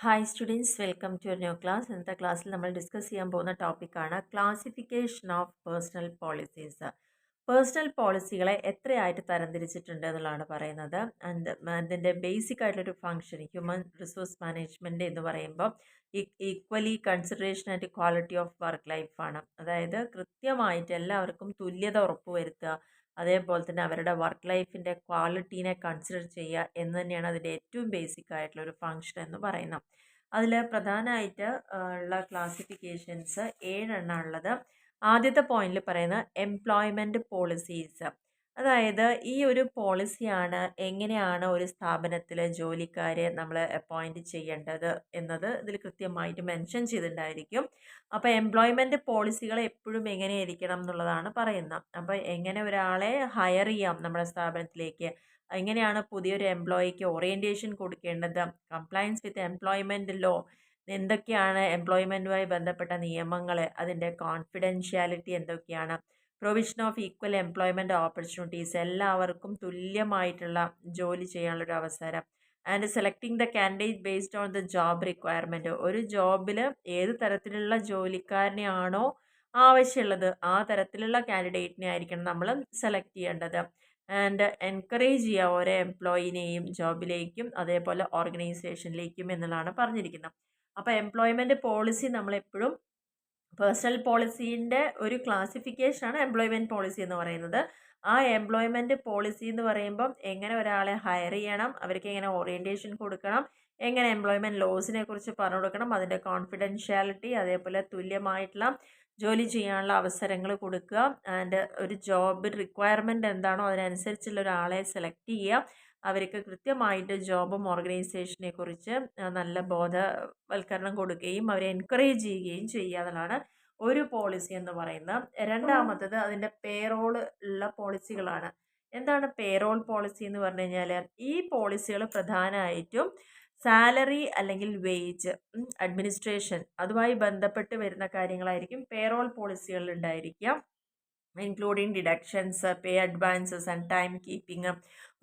Hi students, welcome to your new class. ഇന്നത്തെ ക്ലാസ്സിൽ നമ്മൾ ഡിസ്കസ് ചെയ്യാൻ പോകുന്ന ടോപ്പിക്കാണ് classification of personal policies. Personal പോളിസികളെ എത്രയായിട്ട് തരംതിരിച്ചിട്ടുണ്ട് എന്നുള്ളതാണ് പറയുന്നത്. ആൻഡ് അതിൻ്റെ ബേസിക് ആയിട്ടുള്ളൊരു ഫംഗ്ഷൻ ഹ്യൂമൻ റിസോഴ്സ് മാനേജ്മെൻറ്റ് എന്ന് പറയുമ്പോൾ equally consideration and quality of work ലൈഫാണ്. അതായത് കൃത്യമായിട്ട് എല്ലാവർക്കും തുല്യത ഉറപ്പുവരുത്തുക, അതേപോലെ തന്നെ അവരുടെ വർക്ക് ലൈഫിൻ്റെ ക്വാളിറ്റീനെ കൺസിഡർ ചെയ്യുക എന്ന് തന്നെയാണ് അതിൻ്റെ ഏറ്റവും ബേസിക് ആയിട്ടുള്ള ഒരു ഫംഗ്ഷൻ എന്ന് പറയുന്നത്. അതിൽ പ്രധാനമായിട്ട് ഉള്ള ക്ലാസിഫിക്കേഷൻസ് 7 ഉള്ളത്. ആദ്യത്തെ പോയിന്റിൽ പറയുന്നത് എംപ്ലോയ്മെൻറ്റ് പോളിസീസ്. അതായത് ഈ ഒരു പോളിസിയാണ് എങ്ങനെയാണ് ഒരു സ്ഥാപനത്തിൽ ജോലിക്കാരെ നമ്മൾ അപ്പോയിൻറ്റ് ചെയ്യേണ്ടത് എന്നത് ഇതിൽ കൃത്യമായിട്ട് മെൻഷൻ ചെയ്തിട്ടുണ്ടായിരിക്കും. അപ്പോൾ എംപ്ലോയ്മെൻറ്റ് പോളിസികൾ എപ്പോഴും എങ്ങനെയായിരിക്കണം എന്നുള്ളതാണ് പറയുന്നത്. അപ്പോൾ എങ്ങനെ ഒരാളെ ഹയർ ചെയ്യാം നമ്മുടെ സ്ഥാപനത്തിലേക്ക്, എങ്ങനെയാണ് പുതിയൊരു എംപ്ലോയിക്ക് ഓറിയൻറ്റേഷൻ കൊടുക്കേണ്ടത്, കംപ്ലയൻസ് വിത്ത് എംപ്ലോയ്മെൻറ്റ് ലോ, എന്തൊക്കെയാണ് എംപ്ലോയ്മെൻറ്റുമായി ബന്ധപ്പെട്ട നിയമങ്ങൾ, അതിൻ്റെ കോൺഫിഡൻഷ്യാലിറ്റി എന്തൊക്കെയാണ്, provision of equal employment opportunities, എല്ലാവർക്കും തുല്യമായിട്ടുള്ള ജോലി ചെയ്യാനുള്ളൊരു അവസരം, and selecting the candidate based on the job requirement. ഒരു ജോബിൽ ഏത് തരത്തിലുള്ള ജോലിക്കാരനെയാണോ ആവശ്യമുള്ളത് ആ തരത്തിലുള്ള കാൻഡിഡേറ്റിനെ ആയിരിക്കണം നമ്മൾ സെലക്ട് ചെയ്യേണ്ടത്. ആൻഡ് എൻകറേജ് ചെയ്യുക ഓരോ എംപ്ലോയിനെയും ജോബിലേക്കും അതേപോലെ ഓർഗനൈസേഷനിലേക്കും എന്നുള്ളതാണ് പറഞ്ഞിരിക്കുന്നത്. അപ്പോൾ എംപ്ലോയ്മെൻറ്റ് പോളിസി നമ്മളെപ്പോഴും പേഴ്സണൽ പോളിസീൻ്റെ ഒരു ക്ലാസിഫിക്കേഷനാണ് എംപ്ലോയ്മെൻറ്റ് പോളിസി എന്ന് പറയുന്നത്. ആ എംപ്ലോയ്മെൻറ്റ് പോളിസി എന്ന് പറയുമ്പം എങ്ങനെ ഒരാളെ ഹയർ ചെയ്യണം, അവർക്ക് എങ്ങനെ ഓറിയൻറ്റേഷൻ കൊടുക്കണം, എങ്ങനെ എംപ്ലോയ്മെൻറ്റ് ലോസിനെ കുറിച്ച് പറഞ്ഞു കൊടുക്കണം, അതിൻ്റെ കോൺഫിഡൻഷ്യാലിറ്റി, അതേപോലെ തുല്യമായിട്ടുള്ള ജോലി ചെയ്യാനുള്ള അവസരങ്ങൾ കൊടുക്കുക, ആൻഡ് ഒരു ജോബ് റിക്വയർമെൻറ്റ് എന്താണോ അതിനനുസരിച്ചുള്ള ഒരാളെ സെലക്ട് ചെയ്യുക, അവർക്ക് കൃത്യമായിട്ട് ജോബും ഓർഗനൈസേഷനെ കുറിച്ച് നല്ല ബോധവൽക്കരണം കൊടുക്കുകയും അവരെ എൻകറേജ് ചെയ്യുകയും ചെയ്യുക എന്നുള്ളതാണ് ഒരു പോളിസി എന്ന് പറയുന്നത്. രണ്ടാമത്തത് അതിൻ്റെ പേറോൾ ഉള്ള പോളിസികളാണ്. എന്താണ് പേറോൾ പോളിസി എന്ന് പറഞ്ഞു കഴിഞ്ഞാൽ, ഈ പോളിസികൾ പ്രധാനമായിട്ടും സാലറി അല്ലെങ്കിൽ വേജ്, അഡ്മിനിസ്ട്രേഷൻ, അതുമായി ബന്ധപ്പെട്ട് വരുന്ന കാര്യങ്ങളായിരിക്കും പേറോൾ പോളിസികളിൽ ഉണ്ടായിരിക്കുക. Including deductions, pay advances and time keeping.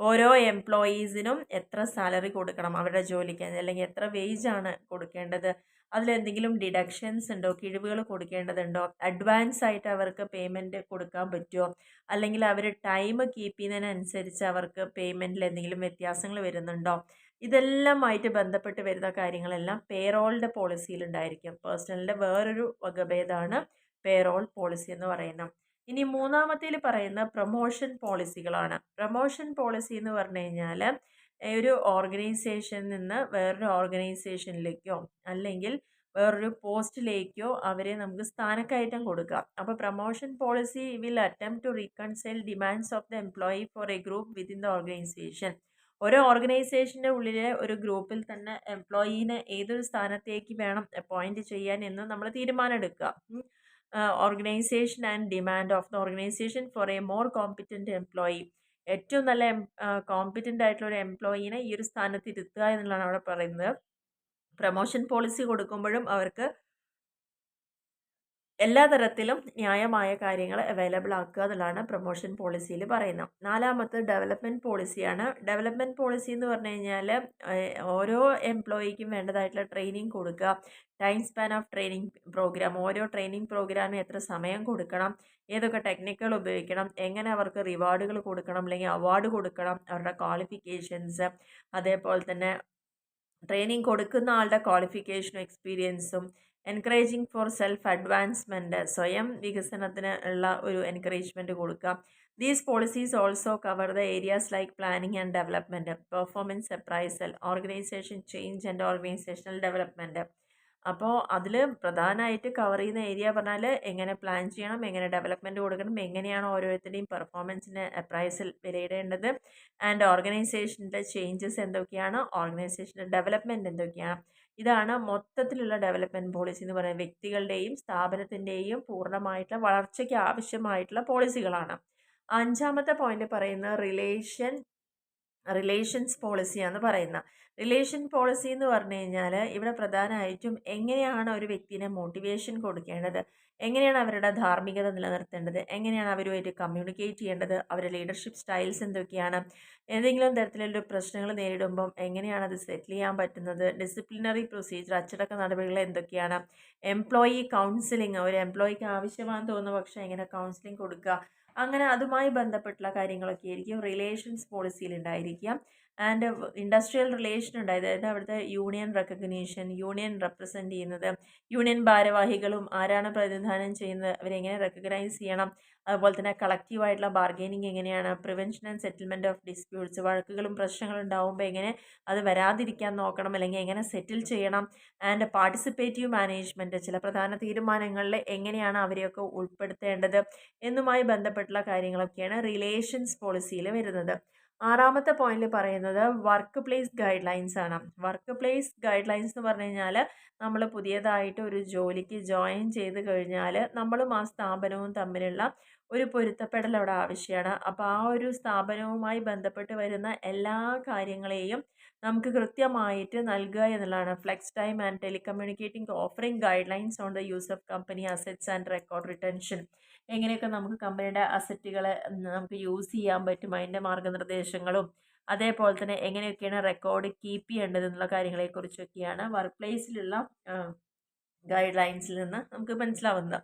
ഓരോ എംപ്ലോയീസിനും എത്ര സാലറി കൊടുക്കണം അവരുടെ ജോലിക്ക്, അല്ലെങ്കിൽ എത്ര വേജാണ് കൊടുക്കേണ്ടത്, അതിലെന്തെങ്കിലും ഡിഡക്ഷൻസ് ഉണ്ടോ, കിഴിവുകൾ കൊടുക്കേണ്ടതുണ്ടോ, അഡ്വാൻസ് ആയിട്ട് അവർക്ക് പേയ്മെൻറ്റ് കൊടുക്കാൻ പറ്റുമോ, അല്ലെങ്കിൽ അവർ ടൈം കീപ്പ് ചെയ്യുന്നതിനനുസരിച്ച് അവർക്ക് പേയ്മെൻറ്റിൽ എന്തെങ്കിലും വ്യത്യാസങ്ങൾ വരുന്നുണ്ടോ, ഇതെല്ലാമായിട്ട് ബന്ധപ്പെട്ട് വരുന്ന കാര്യങ്ങളെല്ലാം പേറോളിൻ്റെ പോളിസിയിലുണ്ടായിരിക്കും. പേഴ്സണലിൻ്റെ വേറൊരു വകഭേദമാണ് പേറോൾ പോളിസി എന്ന് പറയുന്നത്. ഇനി മൂന്നാമത്തേൽ പറയുന്ന പ്രൊമോഷൻ പോളിസികളാണ്. പ്രൊമോഷൻ പോളിസി എന്ന് പറഞ്ഞു കഴിഞ്ഞാൽ ഒരു ഓർഗനൈസേഷനിൽ നിന്ന് വേറൊരു ഓർഗനൈസേഷനിലേക്കോ അല്ലെങ്കിൽ വേറൊരു പോസ്റ്റിലേക്കോ അവരെ നമുക്ക് സ്ഥാനക്കയറ്റം കൊടുക്കാം. അപ്പോൾ promotion policy will attempt to reconcile demands of the employee for a group within the organisation. ഓരോ ഓർഗനൈസേഷൻ്റെ ഉള്ളിലെ ഒരു ഗ്രൂപ്പിൽ തന്നെ എംപ്ലോയീനെ ഏതൊരു സ്ഥാനത്തേക്ക് വേണം അപ്പോയിൻറ്റ് ചെയ്യാൻ എന്ന് നമ്മൾ തീരുമാനം എടുക്കുക. Organisation and demand of the organisation for a more competent employee. ഏറ്റവും നല്ല കോമ്പിറ്റൻ്റ് ആയിട്ടുള്ള ഒരു എംപ്ലോയീനെ ഈ ഒരു സ്ഥാനത്ത് ഇരുത്തുക എന്നുള്ളതാണ് അവിടെ പറയുന്നത്. പ്രൊമോഷൻ പോളിസി കൊടുക്കുമ്പോഴും അവർക്ക് എല്ലാ തരത്തിലും ന്യായമായ കാര്യങ്ങൾ അവൈലബിൾ ആക്കുക എന്നുള്ളതാണ് പ്രൊമോഷൻ പോളിസിയിൽ പറയുന്നത്. നാലാമത്തെ ഡെവലപ്മെൻറ്റ് പോളിസിയാണ്. ഡെവലപ്മെൻറ്റ് പോളിസി എന്ന് പറഞ്ഞു കഴിഞ്ഞാൽ ഓരോ എംപ്ലോയിക്കും വേണ്ടതായിട്ടുള്ള ട്രെയിനിങ് കൊടുക്കുക, time span of training programme, ഓരോ ട്രെയിനിങ് പ്രോഗ്രാമിന് എത്ര സമയം കൊടുക്കണം, ഏതൊക്കെ ടെക്നിക്കുകൾ ഉപയോഗിക്കണം, എങ്ങനെ അവർക്ക് റിവാർഡുകൾ കൊടുക്കണം അല്ലെങ്കിൽ അവാർഡ് കൊടുക്കണം, അവരുടെ ക്വാളിഫിക്കേഷൻസ്, അതേപോലെ തന്നെ ട്രെയിനിങ് കൊടുക്കുന്ന ആളുടെ ക്വാളിഫിക്കേഷനും എക്സ്പീരിയൻസും, എൻകറേജിങ് ഫോർ സെൽഫ് അഡ്വാൻസ്മെൻറ്റ്, സ്വയം വികസനത്തിന് ഉള്ള ഒരു എൻകറേജ്മെൻറ്റ് കൊടുക്കാം. These policies also cover the areas like planning and development, performance appraisal, organisation change and organisational development. അപ്പോൾ അതിൽ പ്രധാനമായിട്ട് കവർ ചെയ്യുന്ന ഏരിയ പറഞ്ഞാൽ എങ്ങനെ പ്ലാൻ ചെയ്യണം, എങ്ങനെ ഡെവലപ്മെൻറ്റ് കൊടുക്കണം, എങ്ങനെയാണ് ഓരോരുത്തരുടെയും പെർഫോമൻസിന് അപ്രൈസൽ വിലയിടേണ്ടത്, ആൻഡ് ഓർഗനൈസേഷൻ്റെ ചേഞ്ചസ് എന്തൊക്കെയാണ്, ഓർഗനൈസേഷൻ്റെ ഡെവലപ്മെൻറ്റ് എന്തൊക്കെയാണ്. ഇതാണ് മൊത്തത്തിലുള്ള ഡെവലപ്മെൻറ്റ് പോളിസി എന്ന് പറയുന്നത്. വ്യക്തികളുടെയും സ്ഥാപനത്തിൻ്റെയും പൂർണ്ണമായിട്ടുള്ള വളർച്ചയ്ക്ക് ആവശ്യമായിട്ടുള്ള പോളിസികളാണ്. അഞ്ചാമത്തെ പോയിന്റ് പറയുന്നത് റിലേഷൻസ് പോളിസിയാന്ന് പറയുന്നത്. റിലേഷൻ പോളിസി എന്ന് പറഞ്ഞു കഴിഞ്ഞാൽ ഇവിടെ പ്രധാനമായിട്ടും എങ്ങനെയാണ് ഒരു വ്യക്തിനെ മോട്ടിവേഷൻ കൊടുക്കേണ്ടത്, എങ്ങനെയാണ് അവരുടെ ധാർമ്മികത നിലനിർത്തേണ്ടത്, എങ്ങനെയാണ് അവരുമായിട്ട് കമ്മ്യൂണിക്കേറ്റ് ചെയ്യേണ്ടത്, അവരുടെ ലീഡർഷിപ്പ് സ്റ്റൈൽസ് എന്തൊക്കെയാണ്, ഏതെങ്കിലും തരത്തിലുള്ള പ്രശ്നങ്ങൾ നേരിടുമ്പം എങ്ങനെയാണ് അത് സെറ്റിൽ ചെയ്യാൻ പറ്റുന്നത്, ഡിസിപ്ലിനറി പ്രൊസീജിയർ അച്ചടക്ക നടപടികൾ എന്തൊക്കെയാണ്, എംപ്ലോയി കൗൺസിലിംഗ് ഒരു എംപ്ലോയിക്ക് ആവശ്യമാണെന്ന് തോന്നുന്ന പക്ഷേ എങ്ങനെ കൗൺസിലിംഗ് കൊടുക്കുക, അങ്ങനെ അതുമായി ബന്ധപ്പെട്ടുള്ള കാര്യങ്ങളൊക്കെ ആയിരിക്കും റിലേഷൻസ് പോളിസിയിൽ ഉണ്ടായിരിക്കുക. ആൻഡ് ഇൻഡസ്ട്രിയൽ റിലേഷൻ ഉണ്ട്, അതായത് അവിടുത്തെ യൂണിയൻ റെക്കഗ്നീഷൻ, യൂണിയൻ റെപ്രസെൻറ്റ് ചെയ്യുന്നത്, യൂണിയൻ ഭാരവാഹികളും ആരാണ് പ്രതിനിധാനം ചെയ്യുന്നത്, അവരെങ്ങനെ റെക്കഗ്നൈസ് ചെയ്യണം, അതുപോലെ തന്നെ കളക്റ്റീവായിട്ടുള്ള ബാർഗൈനിങ് എങ്ങനെയാണ്, prevention and settlement of disputes, വഴക്കുകളും പ്രശ്നങ്ങളും ഉണ്ടാകുമ്പോൾ എങ്ങനെ അത് വരാതിരിക്കാൻ നോക്കണം, അല്ലെങ്കിൽ എങ്ങനെ സെറ്റിൽ ചെയ്യണം, ആൻഡ് പാർട്ടിസിപ്പേറ്റീവ് മാനേജ്മെൻറ്റ് ചില പ്രധാന തീരുമാനങ്ങളിൽ എങ്ങനെയാണ് അവരെയൊക്കെ ഉൾപ്പെടുത്തേണ്ടത് എന്നുമായി ബന്ധപ്പെട്ടുള്ള കാര്യങ്ങളൊക്കെയാണ് റിലേഷൻസ് പോളിസിയിൽ വരുന്നത്. ആറാമത്തെ പോയിന്റിൽ പറയുന്നത് വർക്ക് പ്ലേസ് ഗൈഡ് ലൈൻസ് ആണ്. വർക്ക് പ്ലേസ് ഗൈഡ് ലൈൻസ് എന്ന് പറഞ്ഞു കഴിഞ്ഞാൽ നമ്മൾ പുതിയതായിട്ട് ഒരു ജോലിക്ക് ജോയിൻ ചെയ്ത് കഴിഞ്ഞാൽ നമ്മളും ആ സ്ഥാപനവും തമ്മിലുള്ള ഒരു പൊരുത്തപ്പെടൽ അവിടെ ആവശ്യമാണ്. അപ്പോൾ ആ ഒരു സ്ഥാപനവുമായി ബന്ധപ്പെട്ട് വരുന്ന എല്ലാ കാര്യങ്ങളെയും നമുക്ക് കൃത്യമായിട്ട് നൽകുക എന്നുള്ളതാണ്. Flex time and telecommunicating offering guidelines on the use of company assets and record retention, എങ്ങനെയൊക്കെ നമുക്ക് കമ്പനിയുടെ അസറ്റുകളെ നമുക്ക് യൂസ് ചെയ്യാൻ പറ്റും, അതിൻ്റെ മാർഗ്ഗനിർദ്ദേശങ്ങളും അതേപോലെ തന്നെ എങ്ങനെയൊക്കെയാണ് റെക്കോർഡ് കീപ്പ് ചെയ്യേണ്ടത് എന്നുള്ള കാര്യങ്ങളെക്കുറിച്ചൊക്കെയാണ് വർക്ക് പ്ലേസിലുള്ള ഗൈഡ് ലൈൻസിൽ നിന്ന് നമുക്ക് മനസ്സിലാവുന്നത്.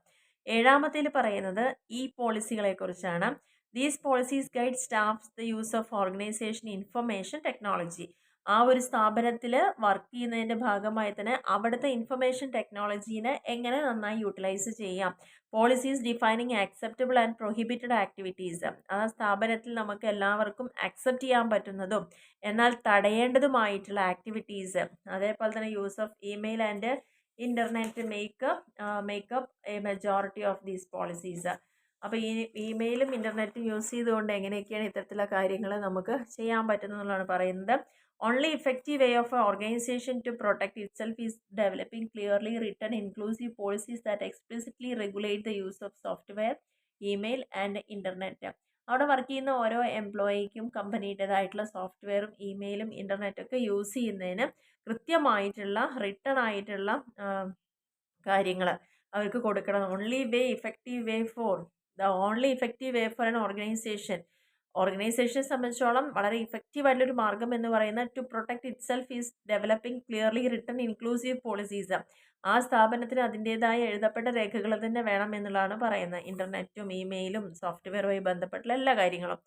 ഏഴാമത്തേൽ പറയുന്നത് ഈ പോളിസികളെ കുറിച്ചാണ്. These policies guide staffs the use of organisation information technology. ആ ഒരു സ്ഥാപനത്തിൽ വർക്ക് ചെയ്യുന്നതിൻ്റെ ഭാഗമായി തന്നെ അവിടുത്തെ ഇൻഫർമേഷൻ ടെക്നോളജീനെ എങ്ങനെ നന്നായി യൂട്ടിലൈസ് ചെയ്യാം. Policies defining acceptable and prohibited activities, ആ സ്ഥാപനത്തിൽ നമുക്ക് എല്ലാവർക്കും അക്സെപ്റ്റ് ചെയ്യാൻ പറ്റുന്നതും എന്നാൽ തടയേണ്ടതുമായിട്ടുള്ള ആക്ടിവിറ്റീസ്, അതേപോലെ തന്നെ use of email and internet makeup A majority of these policies. അപ്പോൾ ഈ ഇമെയിലും ഇൻ്റർനെറ്റും യൂസ് ചെയ്തുകൊണ്ട് എങ്ങനെയൊക്കെയാണ് ഇത്തരത്തിലുള്ള കാര്യങ്ങൾ നമുക്ക് ചെയ്യാൻ പറ്റുന്നതെന്നുള്ളതാണ് പറയുന്നത്. Only effective way of organisation to protect itself is developing clearly written inclusive policies that explicitly regulate the use of software, email and internet. അവിടെ വർക്ക് ചെയ്യുന്ന ഓരോ എംപ്ലോയിക്കും കമ്പനിയുടേതായിട്ടുള്ള സോഫ്റ്റ്വെയറും ഇമെയിലും ഇൻ്റർനെറ്റൊക്കെ യൂസ് ചെയ്യുന്നതിന് കൃത്യമായിട്ടുള്ള റിട്ടൺ ആയിട്ടുള്ള കാര്യങ്ങൾ അവർക്ക് കൊടുക്കണം. Only effective way for an ഓർഗനൈസേഷനെ സംബന്ധിച്ചോളം വളരെ ഇഫക്റ്റീവ് ആയിട്ടുള്ളൊരു മാർഗം എന്ന് പറയുന്നത് to protect itself is developing clearly written inclusive policies. ആ സ്ഥാപനത്തിന് അതിൻ്റേതായ എഴുതപ്പെട്ട രേഖകൾ തന്നെ വേണം എന്നുള്ളതാണ് പറയുന്നത്. ഇൻ്റർനെറ്റും ഇമെയിലും സോഫ്റ്റ്വെയറുമായി ബന്ധപ്പെട്ടുള്ള എല്ലാ കാര്യങ്ങളും.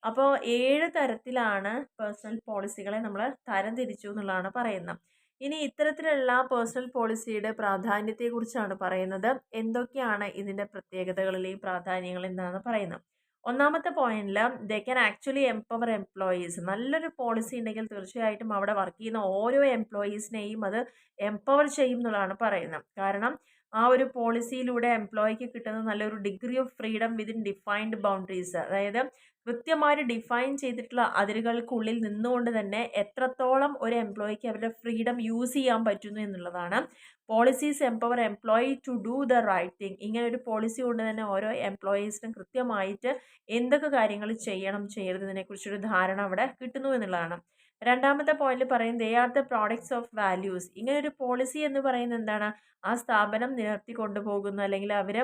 അപ്പോൾ 7 തരത്തിലാണ് പേഴ്സണൽ പോളിസികളെ നമ്മൾ തരംതിരിച്ചു എന്നുള്ളതാണ് പറയുന്നത്. ഇനി ഇത്തരത്തിലുള്ള പേഴ്സണൽ പോളിസിയുടെ പ്രാധാന്യത്തെക്കുറിച്ചാണ് പറയുന്നത്. എന്തൊക്കെയാണ് ഇതിൻ്റെ പ്രത്യേകതകൾ അല്ലെങ്കിൽ പ്രാധാന്യങ്ങൾ എന്നാണ് പറയുന്നത്. ഒന്നാമത്തെ പോയിന്റിൽ they can actually empower employees. നല്ലൊരു പോളിസി ഉണ്ടെങ്കിൽ തീർച്ചയായിട്ടും അവിടെ വർക്ക് ചെയ്യുന്ന ഓരോ എംപ്ലോയീസിനെയും അത് എംപവർ ചെയ്യും എന്നുള്ളതാണ് പറയുന്നത്. കാരണം ആ ഒരു പോളിസിയിലൂടെ എംപ്ലോയിക്ക് കിട്ടുന്ന നല്ലൊരു degree of freedom within defined boundaries, അതായത് കൃത്യമായിട്ട് ഡിഫൈൻ ചെയ്തിട്ടുള്ള അതിരുകൾക്കുള്ളിൽ നിന്നുകൊണ്ട് തന്നെ എത്രത്തോളം ഒരു എംപ്ലോയിക്ക് അവരുടെ ഫ്രീഡം യൂസ് ചെയ്യാൻ പറ്റുന്നു എന്നുള്ളതാണ്. Policies empower employee to do the right thing. ഇങ്ങനെ ഒരു പോളിസി കൊണ്ട് തന്നെ ഓരോ എംപ്ലോയീസിനും കൃത്യമായിട്ട് എന്തൊക്കെ കാര്യങ്ങൾ ചെയ്യണം ചെയ്യരുതിനെക്കുറിച്ചൊരു ധാരണ അവിടെ കിട്ടുന്നു എന്നുള്ളതാണ്. രണ്ടാമത്തെ പോയിന്റിൽ പറയും ദേ are the products of values. ഇങ്ങനെ ഒരു പോളിസി എന്ന് പറയുന്നത് എന്താണ്, ആ സ്ഥാപനം നിലനിർത്തി കൊണ്ടുപോകുന്ന അല്ലെങ്കിൽ അവർ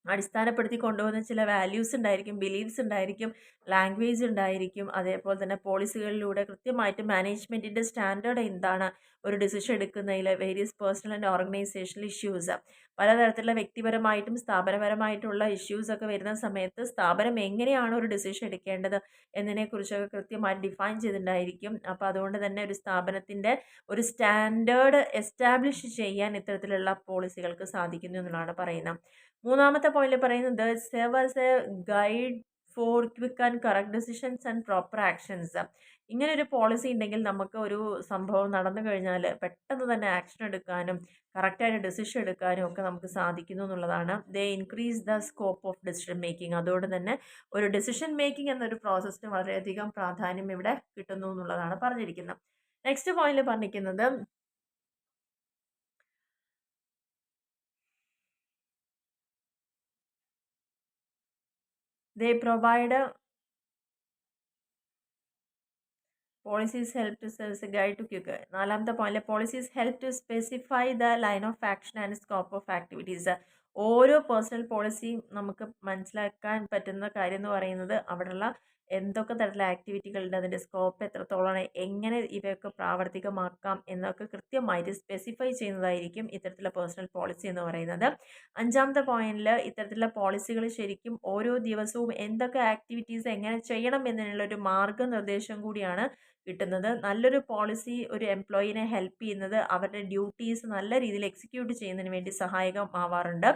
അടിസ്ഥാനപ്പെടുത്തി കൊണ്ടുപോകുന്ന ചില വാല്യൂസ് ഉണ്ടായിരിക്കും, ബിലീഫ്സ് ഉണ്ടായിരിക്കും, ലാംഗ്വേജ് ഉണ്ടായിരിക്കും. അതേപോലെ തന്നെ പോളിസികളിലൂടെ കൃത്യമായിട്ട് മാനേജ്മെൻറ്റിൻ്റെ സ്റ്റാൻഡേർഡ് എന്താണ്, ഒരു ഡിസിഷൻ എടുക്കുന്നതിൽ various personal and organisational issues, പലതരത്തിലുള്ള വ്യക്തിപരമായിട്ടും സ്ഥാപനപരമായിട്ടുള്ള ഇഷ്യൂസൊക്കെ വരുന്ന സമയത്ത് സ്ഥാപനം എങ്ങനെയാണ് ഒരു ഡിസിഷൻ എടുക്കേണ്ടത് എന്നതിനെക്കുറിച്ചൊക്കെ കൃത്യമായി ഡിഫൈൻ ചെയ്തിട്ടുണ്ടായിരിക്കും. അപ്പോൾ അതുകൊണ്ട് തന്നെ ഒരു സ്ഥാപനത്തിൻ്റെ ഒരു സ്റ്റാൻഡേർഡ് എസ്റ്റാബ്ലിഷ് ചെയ്യാൻ ഇത്തരത്തിലുള്ള പോളിസികൾക്ക് സാധിക്കുന്നു എന്നുള്ളതാണ് പറയുന്നത്. മൂന്നാമത്തെ പോയിന്റിൽ പറയുന്നത് serve as A guide four quick and correct decisions and proper actions. ഇങ്ങനെ ഒരു പോളിസി ഉണ്ടെങ്കിൽ നമുക്ക് ഒരു സംഭവം നടന്നു കഴിഞ്ഞാൽ പെട്ടെന്ന് തന്നെ ആക്ഷൻ എടുക്കാനും കറക്റ്റായിട്ട് ഡിസിഷൻ എടുക്കാനും ഒക്കെ നമുക്ക് സാധിക്കുന്നു എന്നുള്ളതാണ്. They increase the scope of decision making. അതുകൊണ്ട് തന്നെ ഒരു ഡിസിഷൻ മേക്കിംഗ് എന്നൊരു പ്രോസസ്സിന് വളരെയധികം പ്രാധാന്യം ഇവിടെ കിട്ടുന്നു എന്നുള്ളതാണ് പറഞ്ഞിരിക്കുന്നത്. നെക്സ്റ്റ് പോയിന്റിൽ പറഞ്ഞിരിക്കുന്നത് they provide policies help to serve a guide to quick. നാലാമത്തെ point, policies help to specify the line of action and scope of activities. ഓരോ പേഴ്സണൽ പോളിസിയും നമുക്ക് മനസ്സിലാക്കാൻ പറ്റുന്ന കാര്യം എന്ന് പറയുന്നത് അവിടെയുള്ള എന്തൊക്കെ തരത്തിലുള്ള ആക്ടിവിറ്റികളുണ്ട്, അതിൻ്റെ സ്കോപ്പ് എത്രത്തോളമാണ്, എങ്ങനെ ഇവയൊക്കെ പ്രാവർത്തികമാക്കാം എന്നൊക്കെ കൃത്യമായിട്ട് സ്പെസിഫൈ ചെയ്യുന്നതായിരിക്കും ഇത്തരത്തിലുള്ള പേഴ്സണൽ പോളിസി എന്ന് പറയുന്നത്. അഞ്ചാമത്തെ പോയിന്റിൽ ഇത്തരത്തിലുള്ള പോളിസികൾ ശരിക്കും ഓരോ ദിവസവും എന്തൊക്കെ ആക്ടിവിറ്റീസ് എങ്ങനെ ചെയ്യണം എന്നതിനുള്ളൊരു മാർഗനിർദ്ദേശം കൂടിയാണ് കിട്ടുന്നത്. നല്ലൊരു പോളിസി ഒരു എംപ്ലോയിനെ ഹെൽപ്പ് ചെയ്യുന്നത് അവരുടെ ഡ്യൂട്ടീസ് നല്ല രീതിയിൽ എക്സിക്യൂട്ട് ചെയ്യുന്നതിന് വേണ്ടി സഹായകമാവാറുണ്ട്.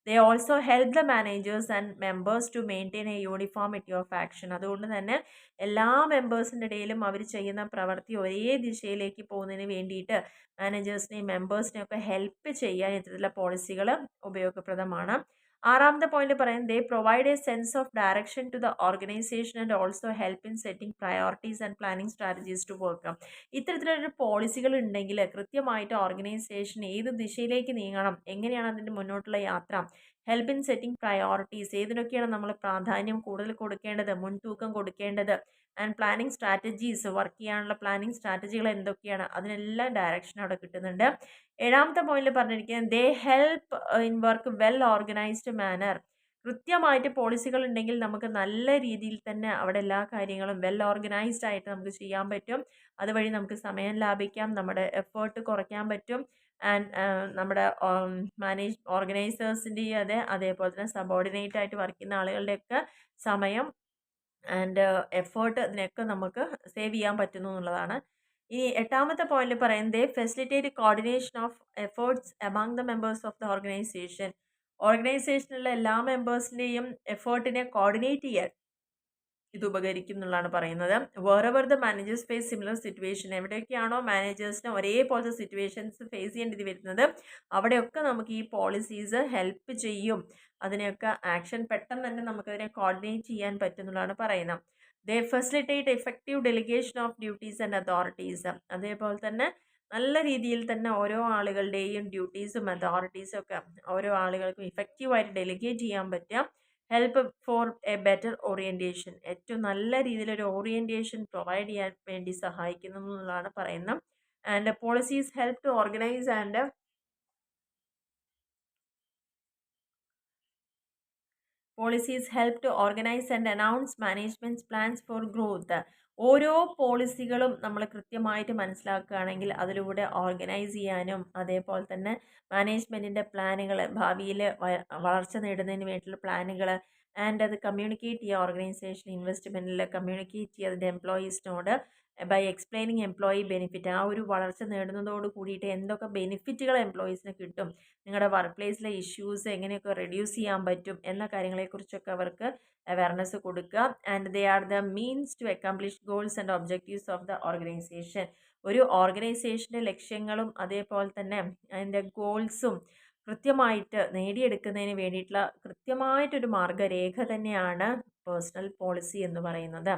They also help the managers and members to maintain a uniformity of action. അതുകൊണ്ട് തന്നെ എല്ലാ മെമ്പേഴ്സിൻ്റെ ഇടയിലും അവർ ചെയ്യുന്ന പ്രവൃത്തി ഒരേ ദിശയിലേക്ക് പോകുന്നതിന് വേണ്ടിയിട്ട് മാനേജേഴ്സിനെയും മെമ്പേഴ്സിനെയും ഒക്കെ ഹെൽപ്പ് ചെയ്യാൻ ഇത്തരത്തിലുള്ള പോളിസികൾ ഉപയോഗപ്രദമാണ്. ആറാമത്തെ പോയിന്റ് പറയുന്നത് they provide a sense of direction to the organisation and also help in setting priorities and planning strategies to work. ഇത്തരത്തിലൊരു പോളിസികൾ ഉണ്ടെങ്കിൽ കൃത്യമായിട്ട് ഓർഗനൈസേഷൻ ഏത് ദിശയിലേക്ക് നീങ്ങണം, എങ്ങനെയാണ് അതിൻ്റെ മുന്നോട്ടുള്ള യാത്ര, ഹെൽപ്പ് ഇൻ സെറ്റിംഗ് പ്രയോറിറ്റീസ്, ഏതിനൊക്കെയാണ് നമ്മൾ പ്രാധാന്യം കൂടുതൽ കൊടുക്കേണ്ടത്, മുൻതൂക്കം കൊടുക്കേണ്ടത്, ആൻഡ് പ്ലാനിങ് സ്ട്രാറ്റജീസ്, വർക്ക് ചെയ്യാനുള്ള പ്ലാനിങ് സ്ട്രാറ്റജികൾ എന്തൊക്കെയാണ്, അതിനെല്ലാം ഡയറക്ഷൻ അവിടെ കിട്ടുന്നുണ്ട്. ഏഴാമത്തെ പോയിന്റിൽ പറഞ്ഞിരിക്കുന്നത് they help in work well organised manner. കൃത്യമായിട്ട് പോളിസികൾ ഉണ്ടെങ്കിൽ നമുക്ക് നല്ല രീതിയിൽ തന്നെ അവിടെ എല്ലാ കാര്യങ്ങളും വെൽ ഓർഗനൈസ്ഡ് ആയിട്ട് നമുക്ക് ചെയ്യാൻ പറ്റും. അതുവഴി നമുക്ക് സമയം ലാഭിക്കാം, നമ്മുടെ എഫേർട്ട് കുറയ്ക്കാൻ പറ്റും. ആൻഡ് നമ്മുടെ ഓർഗനൈസേഴ്സിൻ്റെയും അതേപോലെ തന്നെ സബോർഡിനേറ്റ് ആയിട്ട് വർക്ക് ചെയ്യുന്ന ആളുകളുടെയൊക്കെ സമയം ആൻഡ് എഫേർട്ട് ഇതിനൊക്കെ നമുക്ക് സേവ് ചെയ്യാൻ പറ്റുന്നു എന്നുള്ളതാണ്. ഈ എട്ടാമത്തെ പോയിന്റിൽ പറയുന്നത് facilitate coordination of efforts among the members of the organisation. ഓർഗനൈസേഷനിലുള്ള എല്ലാ മെമ്പേഴ്സിൻ്റെയും എഫേർട്ടിനെ കോർഡിനേറ്റ് ചെയ്യാൻ ഇത് ഉപകരിക്കും എന്നുള്ളതാണ് പറയുന്നത്. Wherever the managers face similar situation, എവിടെയൊക്കെയാണോ മാനേജേഴ്സിന് ഒരേപോലത്തെ സിറ്റുവേഷൻസ് ഫേസ് ചെയ്യേണ്ടി വരുന്നത് അവിടെയൊക്കെ നമുക്ക് ഈ പോളിസീസ് ഹെൽപ്പ് ചെയ്യും. അതിനെയൊക്കെ ആക്ഷൻ പെട്ടെന്ന് തന്നെ നമുക്കതിനെ കോർഡിനേറ്റ് ചെയ്യാൻ പറ്റുന്നതാണ് പറയുന്നത്. They facilitate effective delegation of duties and authorities. അതേപോലെ തന്നെ നല്ല രീതിയിൽ തന്നെ ഓരോ ആളുകളുടെയും ഡ്യൂട്ടീസും അതോറിറ്റീസും ഒക്കെ ഓരോ ആളുകൾക്കും ഇഫക്റ്റീവായിട്ട് ഡെലിഗേറ്റ് ചെയ്യാൻ പറ്റുക. Help four A better orientation, ഏറ്റവും നല്ല രീതിയിലൊരു ഓറിയൻറ്റേഷൻ പ്രൊവൈഡ് ചെയ്യാൻ വേണ്ടി സഹായിക്കുന്നു എന്നുള്ളതാണ് പറയുന്നത്. And policies help to organise and announce managements plans for growth. ഓരോ പോളിസികളും നമ്മൾ കൃത്യമായിട്ട് മനസ്സിലാക്കുകയാണെങ്കിൽ അതിലൂടെ ഓർഗനൈസ് ചെയ്യാനും അതേപോലെ തന്നെ മാനേജ്മെൻറ്റിൻ്റെ പ്ലാനുകൾ, ഭാവിയിൽ വളർച്ച നേടുന്നതിന് വേണ്ടിയിട്ടുള്ള പ്ലാനുകൾ ആൻഡ് അത് കമ്മ്യൂണിക്കേറ്റ് ചെയ്യുക, ഓർഗനൈസേഷൻ ഇൻവെസ്റ്റ്മെൻറ്റിൽ കമ്മ്യൂണിക്കേറ്റ് ചെയ്യുക അതിൻ്റെ എംപ്ലോയീസിനോട് ബൈ എക്സ്പ്ലെയിനിങ് എംപ്ലോയി ബെനിഫിറ്റ്. ആ ഒരു വളർച്ച നേടുന്നതോട് കൂടിയിട്ട് എന്തൊക്കെ ബെനിഫിറ്റുകൾ എംപ്ലോയീസിന് കിട്ടും, നിങ്ങളുടെ വർക്ക് പ്ലേസിലെ ഇഷ്യൂസ് എങ്ങനെയൊക്കെ റെഡ്യൂസ് ചെയ്യാൻ പറ്റും എന്ന കാര്യങ്ങളെക്കുറിച്ചൊക്കെ അവർക്ക് അവയർനെസ് കൊടുക്കുക. And they are the means to accomplish goals and objectives of the organisation. ഒരു ഓർഗനൈസേഷൻ്റെ ലക്ഷ്യങ്ങളും അതേപോലെ തന്നെ അതിൻ്റെ ഗോൾസും കൃത്യമായിട്ട് നേടിയെടുക്കുന്നതിന് വേണ്ടിയിട്ടുള്ള കൃത്യമായിട്ടൊരു മാർഗ്ഗരേഖ തന്നെയാണ് പേഴ്സണൽ പോളിസി എന്ന് പറയുന്നത്.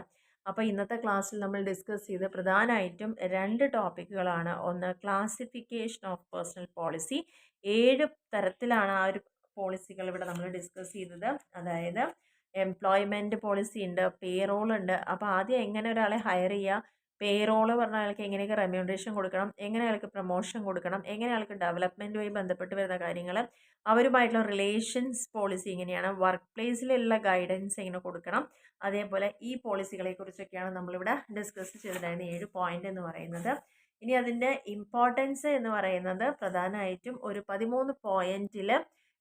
അപ്പോൾ ഇന്നത്തെ ക്ലാസ്സിൽ നമ്മൾ ഡിസ്കസ് ചെയ്ത പ്രധാനമായിട്ടും 2 ടോപ്പിക്കുകളാണ്. ഒന്ന് ക്ലാസിഫിക്കേഷൻ ഓഫ് പേഴ്സണൽ പോളിസി, 7 തരത്തിലാണ് ആ ഒരു പോളിസികൾ ഇവിടെ നമ്മൾ ഡിസ്കസ് ചെയ്തത്. അതായത് എംപ്ലോയ്മെൻറ്റ് പോളിസി ഉണ്ട്, പേറോൾ ഉണ്ട്. അപ്പോൾ ആദ്യം എങ്ങനെ ഒരാളെ ഹയർ ചെയ്യുക, പേറോള് പറഞ്ഞ അയാൾക്ക് എങ്ങനെയൊക്കെ റെമ്യൂണറേഷൻ കൊടുക്കണം, എങ്ങനെ അയാൾക്ക് പ്രൊമോഷൻ കൊടുക്കണം, എങ്ങനെ അയാൾക്ക് ഡെവലപ്മെൻറ്റുമായി ബന്ധപ്പെട്ട് വരുന്ന കാര്യങ്ങൾ, അവരുമായിട്ടുള്ള റിലേഷൻസ് പോളിസി എങ്ങനെയാണ്, വർക്ക് പ്ലേസിലുള്ള ഗൈഡൻസ് എങ്ങനെ കൊടുക്കണം, അതേപോലെ ഈ പോളിസികളെ കുറിച്ചൊക്കെയാണ് നമ്മളിവിടെ ഡിസ്കസ് ചെയ്തിട്ടുണ്ടായിരുന്ന 7 പോയിന്റ് എന്ന് പറയുന്നത്. ഇനി അതിൻ്റെ ഇമ്പോർട്ടൻസ് എന്ന് പറയുന്നത് പ്രധാനമായിട്ടും ഒരു 13 പോയിന്റിൽ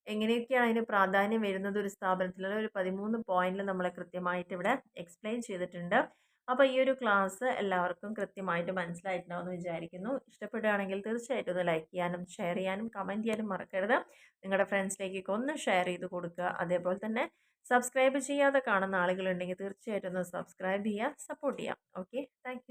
എങ്ങനെയൊക്കെയാണ് അതിന് പ്രാധാന്യം വരുന്നത് ഒരു സ്ഥാപനത്തിലുള്ള ഒരു 13 പോയിന്റിൽ നമ്മൾ കൃത്യമായിട്ട് ഇവിടെ എക്സ്പ്ലെയിൻ ചെയ്തിട്ടുണ്ട്. അപ്പോൾ ഈ ഒരു ക്ലാസ് എല്ലാവർക്കും കൃത്യമായിട്ട് മനസ്സിലായിട്ടുണ്ടാവുമെന്ന് വിചാരിക്കുന്നു. ഇഷ്ടപ്പെടുകയാണെങ്കിൽ തീർച്ചയായിട്ടും ഒന്ന് ലൈക്ക് ചെയ്യാനും ഷെയർ ചെയ്യാനും കമൻറ്റ് ചെയ്യാനും മറക്കരുത്. നിങ്ങളുടെ ഫ്രണ്ട്സിലേക്കൊക്കെ ഒന്ന് ഷെയർ ചെയ്ത് കൊടുക്കുക. അതേപോലെ തന്നെ സബ്സ്ക്രൈബ് ചെയ്യാതെ കാണുന്ന ആളുകളുണ്ടെങ്കിൽ തീർച്ചയായിട്ടും ഒന്ന് സബ്സ്ക്രൈബ് ചെയ്യുക, സപ്പോർട്ട് ചെയ്യാം. Okay, thank